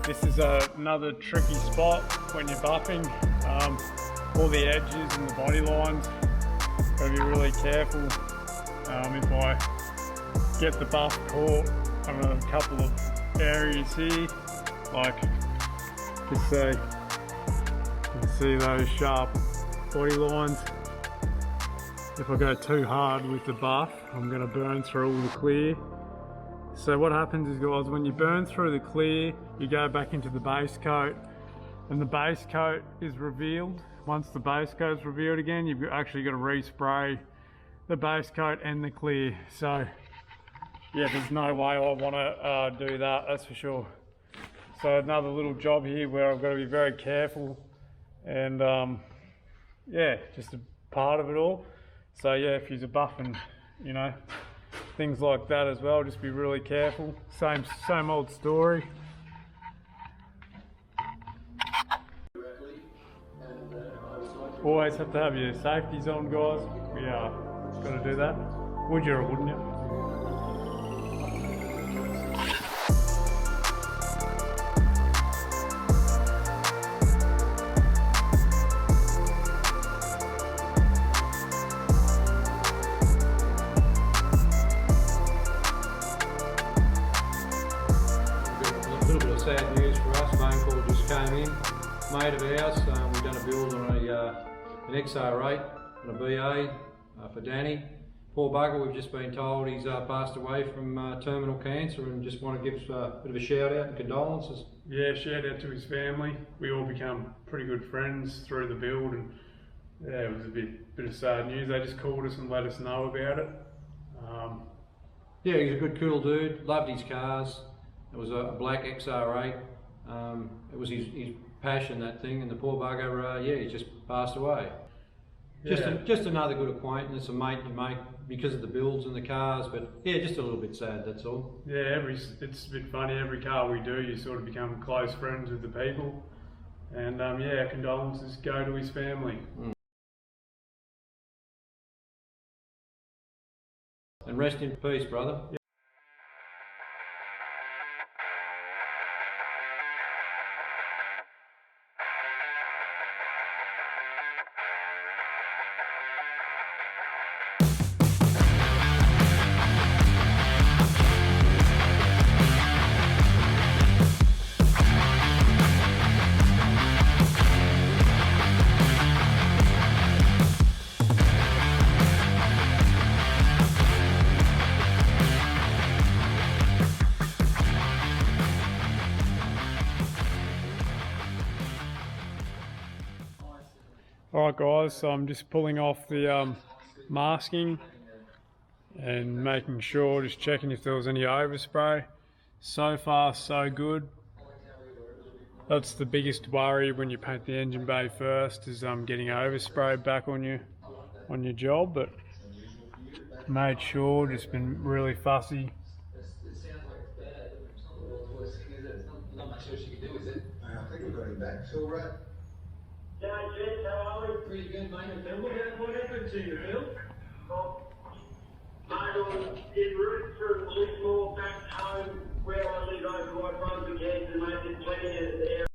This is another tricky spot when you're buffing. All the edges and the body lines, gotta be really careful. If I get the buff caught on a couple of areas here, like you can see those sharp body lines. If I go too hard with the buff, I'm going to burn through all the clear. So what happens is, guys, when you burn through the clear, you go back into the base coat, and the base coat is revealed. Once the base coat is revealed again, you've actually got to respray the base coat and the clear. So yeah, there's no way I want to do that, that's for sure. So another little job here where I've got to be very careful, and yeah, just a part of it all. So yeah, if you're buffing, you know, things like that as well, just be really careful. Same old story. Always have to have your safeties on, guys. We got to do that. Would you or wouldn't you? Sad news for us. Phone call just came in. Mate of ours, we've done a build on an XR8 on a BA for Danny. Poor bugger, we've just been told he's passed away from terminal cancer, and just want to give a bit of a shout out and condolences. Yeah, shout out to his family. We all become pretty good friends through the build, and yeah, it was a bit of sad news. They just called us and let us know about it. Yeah, he's a good, cool dude. Loved his cars. It was a black XR8. It was his passion, that thing, and the poor bugger, yeah, he just passed away. Yeah. Just another good acquaintance, a mate you make because of the builds and the cars, but yeah, just a little bit sad, that's all. Yeah, it's a bit funny, every car we do, you sort of become close friends with the people. And yeah, condolences go to his family. And rest in peace, brother. Yeah. Alright guys, so I'm just pulling off the masking and making sure, just checking if there was any overspray. So far so good. That's the biggest worry when you paint the engine bay first, is getting overspray back on your job, but made sure, just been really fussy. Not much else you can do, is it? I think we've got him back. So right. Yeah, Jess, how are we? Pretty good, mate. What happened to you, Bill? Mate, I'm en route from Lismore back home where I live over my Brunswick Heads, and mate, there's plenty of there.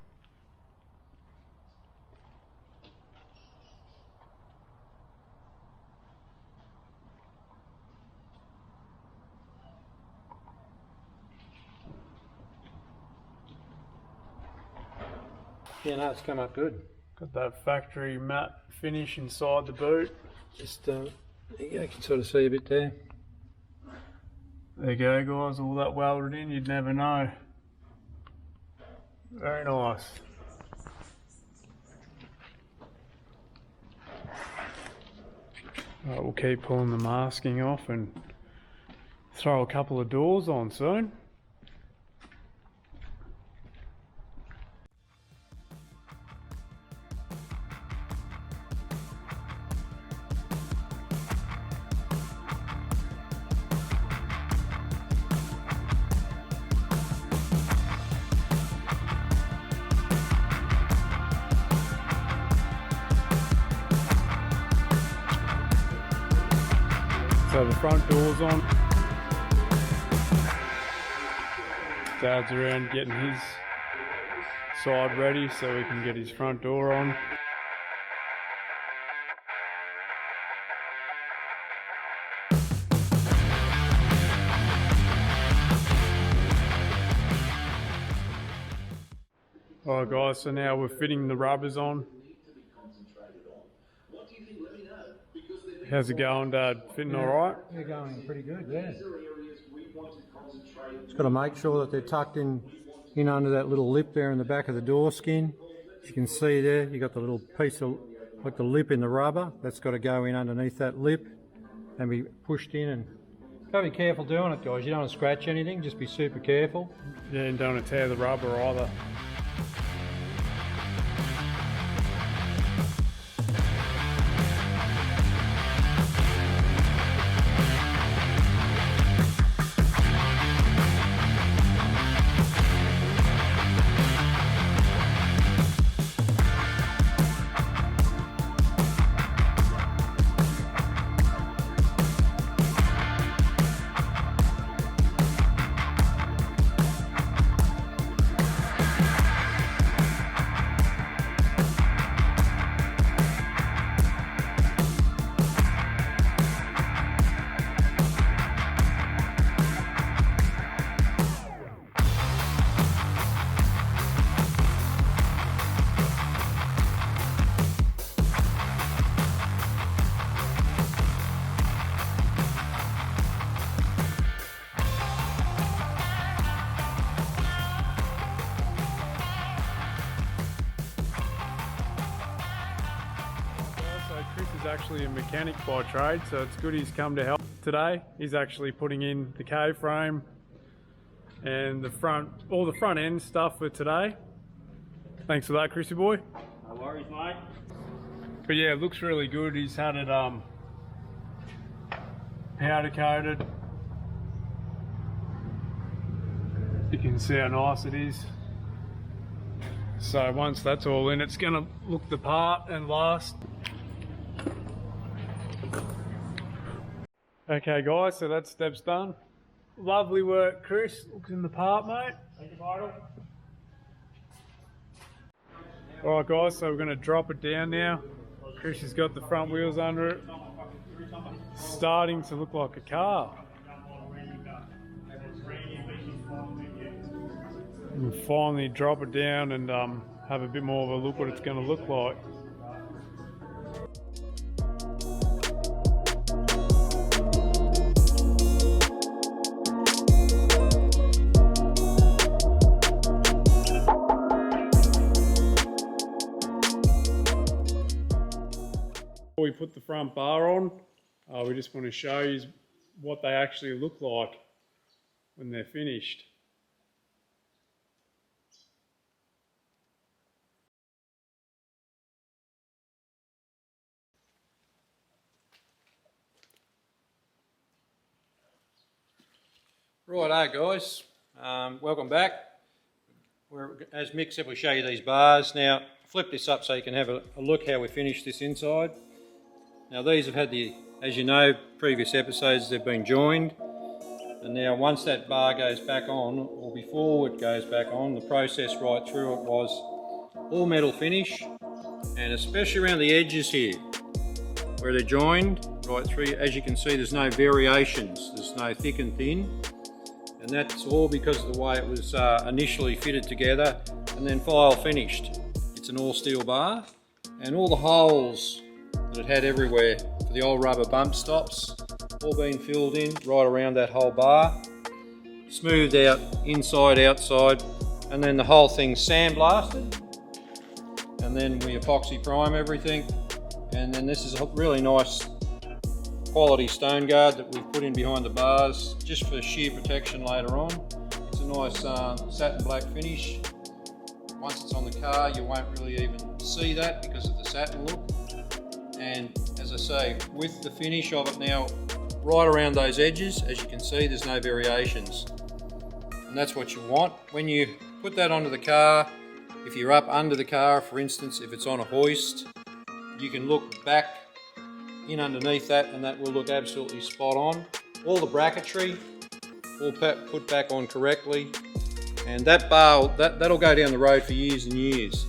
Yeah, no, it's come up good. Got that factory matte finish inside the boot. Just, you can sort of see a bit there. There you go guys, all that welded in, you'd never know. Very nice. Right, we'll keep pulling the masking off and throw a couple of doors on soon. So the front door's on. Dad's around getting his side ready so we can get his front door on. Alright guys, so now we're fitting the rubbers on. How's it going, Dad? Fitting alright? They're going pretty good, yeah. Just got to make sure that they're tucked in under that little lip there in the back of the door skin. As you can see there, you got the little piece of, like the lip in the rubber, that's got to go in underneath that lip and be pushed in. And got to be careful doing it, guys. You don't want to scratch anything, just be super careful. Yeah, and don't want to tear the rubber either. Chris is actually a mechanic by trade, so it's good he's come to help today. He's actually putting in the K-frame and all the front end stuff for today. Thanks for that, Chrissy boy. No worries, mate. But yeah, it looks really good. He's had it powder coated. You can see how nice it is. So once that's all in, it's gonna look the part and last. Okay guys, so that step's done. Lovely work, Chris. Looks in the part, mate. Thank you, Vital. Alright guys, so we're going to drop it down now. Chris has got the front wheels under it. Starting to look like a car. We'll finally drop it down and have a bit more of a look what it's going to look like. Before we put the front bar on, we just want to show you what they actually look like when they're finished. Righto guys, welcome back. As Mick said, we'll show you these bars. Now flip this up so you can have a look how we finished this inside. Now these have had as you know, previous episodes they've been joined. And now once that bar goes back on, or before it goes back on, the process right through it was all metal finish, and especially around the edges here, where they're joined, right through, as you can see there's no variations, there's no thick and thin. And that's all because of the way it was initially fitted together and then file finished. It's an all steel bar, and all the holes that it had everywhere for the old rubber bump stops all been filled in right around that whole bar, smoothed out inside, outside, and then the whole thing sandblasted, and then we epoxy prime everything. And then this is a really nice quality stone guard that we've put in behind the bars just for sheer protection later on. It's a nice satin black finish. Once it's on the car you won't really even see that because of the satin look. And as I say, with the finish of it now right around those edges, as you can see there's no variations, and that's what you want. When you put that onto the car, if you're up under the car, for instance, if it's on a hoist, you can look back in underneath that and that will look absolutely spot on. All the bracketry all put back on correctly, And that bar, that'll go down the road for years and years.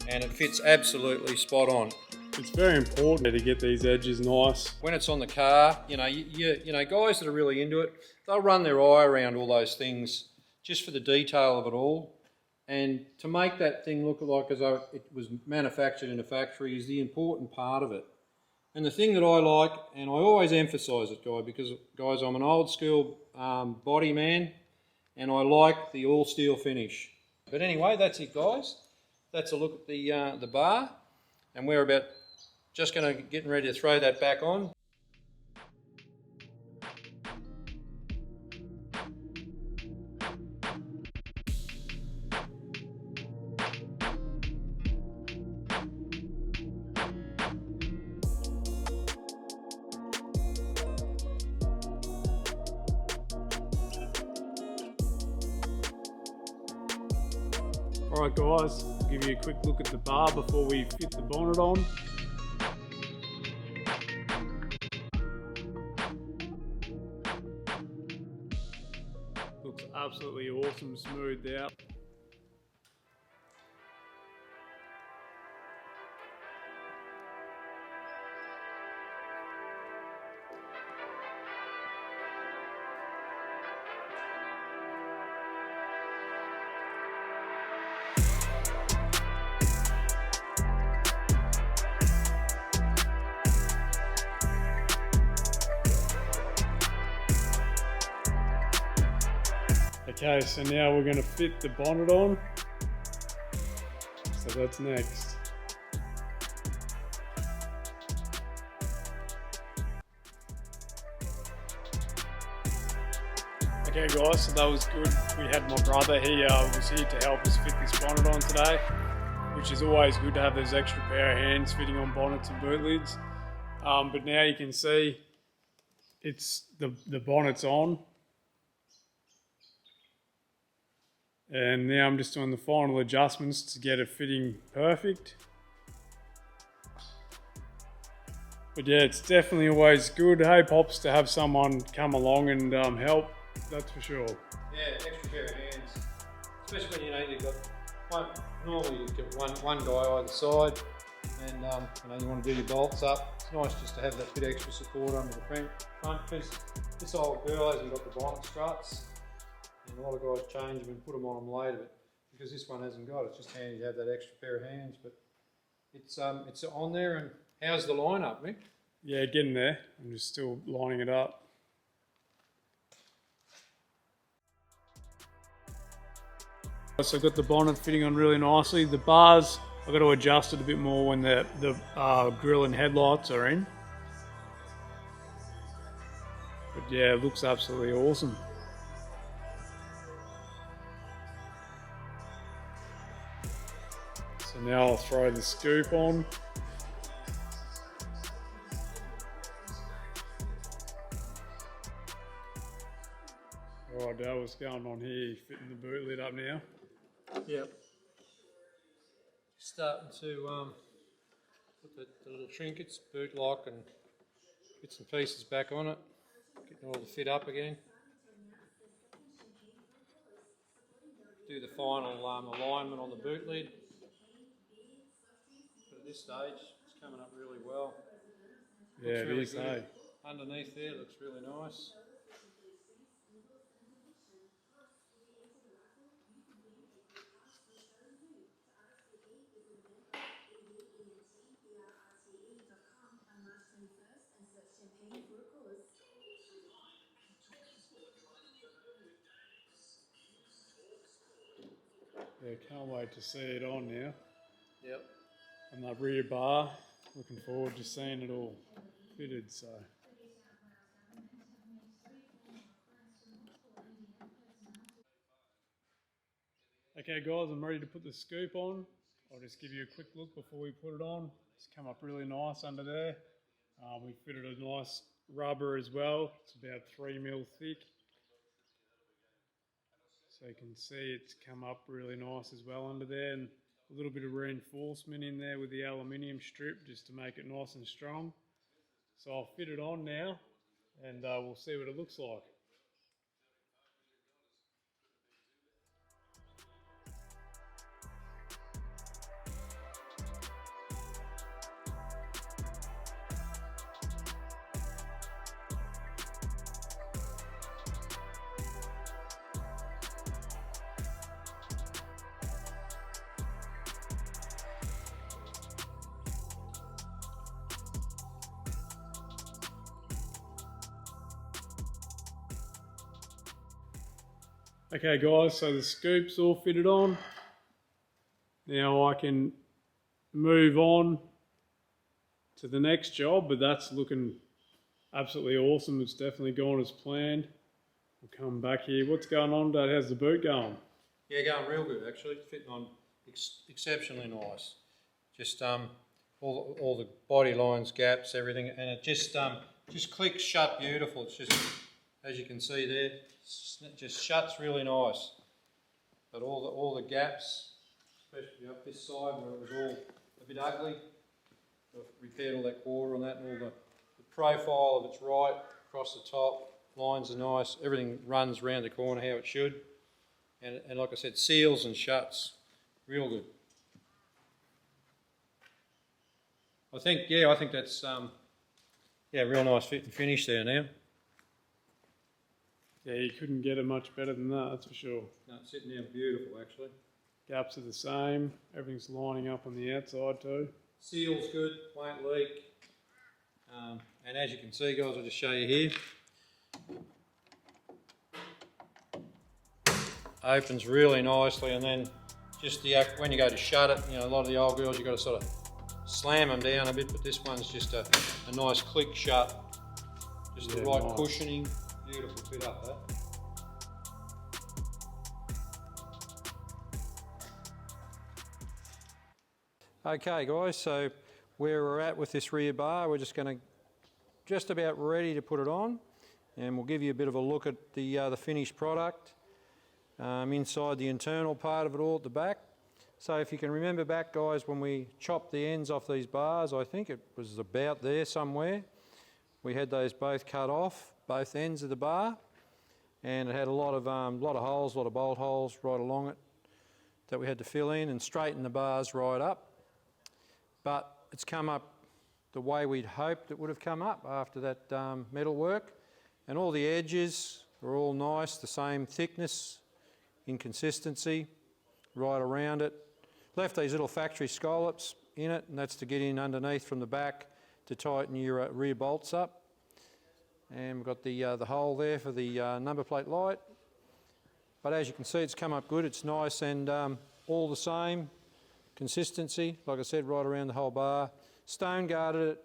And it fits absolutely spot on. It's very important to get these edges nice. When it's on the car, you know, guys that are really into it, they'll run their eye around all those things just for the detail of it all. And to make that thing look like as though it was manufactured in a factory is the important part of it. And the thing that I like, and I always emphasise it, guys, I'm an old school body man, and I like the all steel finish. But anyway, that's it, guys. That's a look at the bar, and we're about just going to getting ready to throw that back on. Alright guys, I'll give you a quick look at the bar before we fit the bonnet on. Looks absolutely awesome, smoothed out. Okay, so now we're going to fit the bonnet on. So that's next. Okay guys, so that was good. We had my brother, he was here to help us fit this bonnet on today, which is always good to have those extra pair of hands fitting on bonnets and boot lids. But now you can see it's the bonnet's on. And now I'm just doing the final adjustments to get it fitting perfect. But yeah, it's definitely always good, hey Pops, to have someone come along and help, that's for sure. Yeah, extra pair of hands. Especially when you've got one, normally you get one guy either side, and you want to do your bolts up. It's nice just to have that bit extra support under the front, because this old girl hasn't got the bonnet struts. And a lot of guys change them and put them on them later, but because this one hasn't got it, it's just handy to have that extra pair of hands. But it's on there. And how's the line up, Mick? Yeah, getting there. I'm just still lining it up. So I've got the bonnet fitting on really nicely. The bars, I've got to adjust it a bit more when the grille and headlights are in. But yeah, it looks absolutely awesome. So now I'll throw the scoop on. Alright, Dale, what's going on here? Fitting the boot lid up now. Yep. Starting to put the little trinkets, boot lock and bits and pieces back on it. Getting all the fit up again. Do the final alignment on the boot lid. But at this stage, it's coming up really well. Yeah, it really is, good. hey. Underneath there, looks really nice. Yeah, can't wait to see it on now. Yep. And that rear bar, looking forward to seeing it all fitted, so. Okay guys, I'm ready to put the scoop on. I'll just give you a quick look before we put it on. It's come up really nice under there. We fitted a nice rubber as well. It's about 3mm thick. So you can see it's come up really nice as well under there, and a little bit of reinforcement in there with the aluminium strip just to make it nice and strong. So I'll fit it on now and we'll see what it looks like. Okay guys, so the scoop's all fitted on. Now I can move on to the next job, but that's looking absolutely awesome. It's definitely gone as planned. We'll come back here. What's going on, Dad? How's the boot going? Yeah, going real good actually. Fitting on exceptionally nice. Just all the body lines, gaps, everything, and it just clicks shut beautiful. It's just, as you can see there, it just shuts really nice. But all the gaps, especially up this side where it was all a bit ugly, I've repaired all that quarter on that, and all the profile of it's right across the top. Lines are nice. Everything runs round the corner how it should, and like I said, seals and shuts, real good. I think that's real nice fit and finish there now. Yeah, you couldn't get it much better than that, that's for sure. No, it's sitting down beautiful actually. Gaps are the same. Everything's lining up on the outside too. Seal's good, won't leak. And as you can see, guys, I'll just show you here. Opens really nicely, and then just when you go to shut it, you know, a lot of the old girls, you've got to sort of slam them down a bit, but this one's just a nice click shut. Just the right cushioning. Beautiful fit up there. Okay guys, so where we're at with this rear bar, we're just about ready to put it on, and we'll give you a bit of a look at the finished product. Inside the internal part of it all at the back. So if you can remember back, guys, when we chopped the ends off these bars, I think it was about there somewhere, we had those both cut off, both ends of the bar, and it had a lot of holes, a lot of bolt holes right along it that we had to fill in and straighten the bars right up. But it's come up the way we'd hoped it would have come up after that metal work, and all the edges are all nice, the same thickness in consistency right around it. Left these little factory scallops in it, and that's to get in underneath from the back to tighten your rear bolts up. And we've got the hole there for the number plate light. But as you can see, it's come up good. It's nice and all the same consistency, like I said, right around the whole bar. Stone guarded it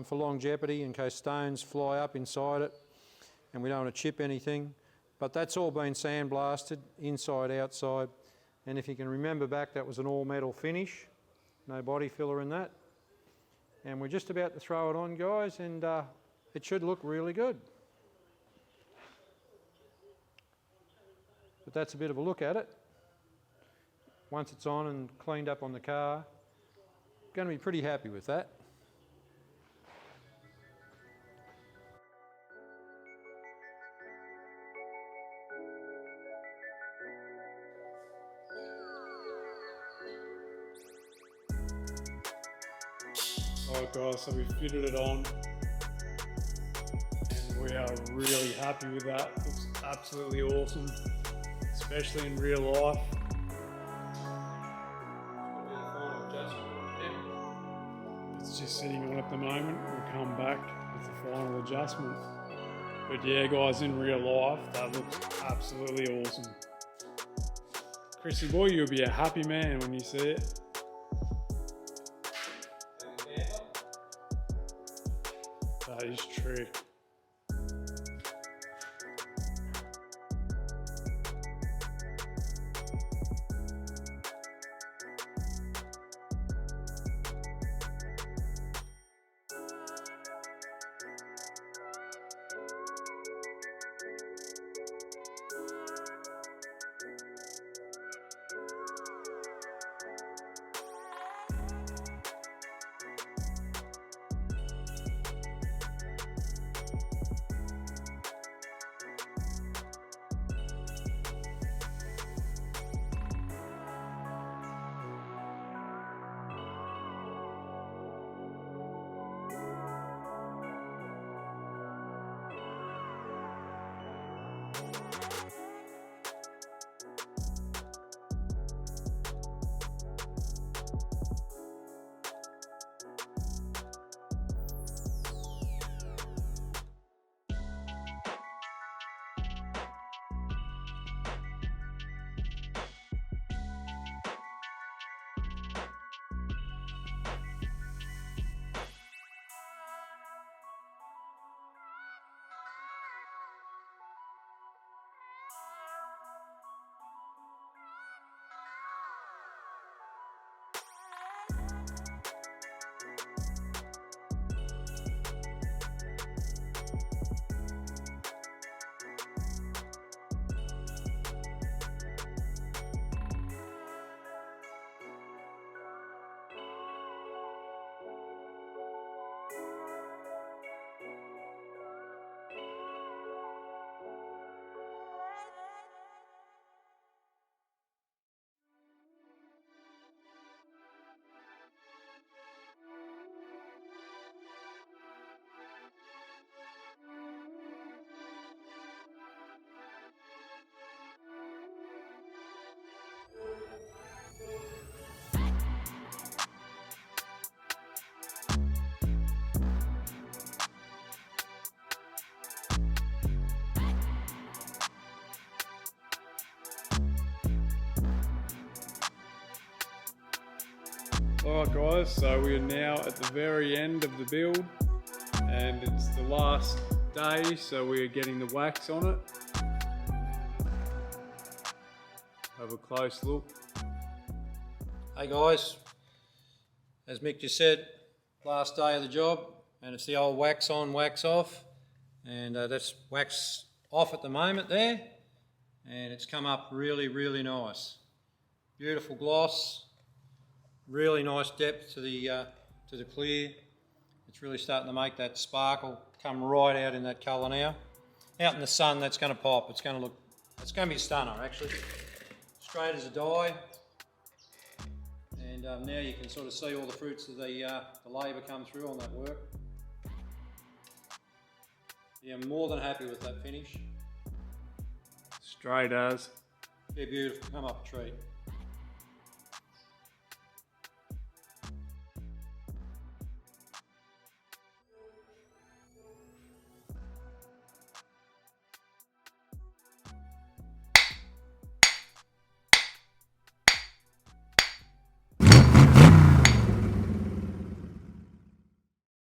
for longevity in case stones fly up inside it and we don't want to chip anything. But that's all been sandblasted, inside, outside. And if you can remember back, that was an all metal finish, no body filler in that. And we're just about to throw it on, guys, and it should look really good. But that's a bit of a look at it. Once it's on and cleaned up on the car, going to be pretty happy with that. Alright guys, so we fitted it on and we are really happy with that. Looks absolutely awesome, especially in real life. It's just sitting on at the moment. We'll come back with the final adjustment. But yeah guys, in real life, that looks absolutely awesome. Chrissy boy, you'll be a happy man when you see it. That is true. Alright guys, so we are now at the very end of the build and it's the last day, so we are getting the wax on it. Have a close look. Hey guys, as Mick just said, last day of the job, and it's the old wax on, wax off, and that's wax off at the moment there, and it's come up really, really nice. Beautiful gloss. Really nice depth to the clear. It's really starting to make that sparkle come right out in that colour now. Out in the sun, that's going to pop. It's going to be a stunner actually. Straight as a die. And now you can sort of see all the fruits of the labour come through on that work. Yeah, I'm more than happy with that finish. Straight as. Yeah, beautiful. Come up a treat.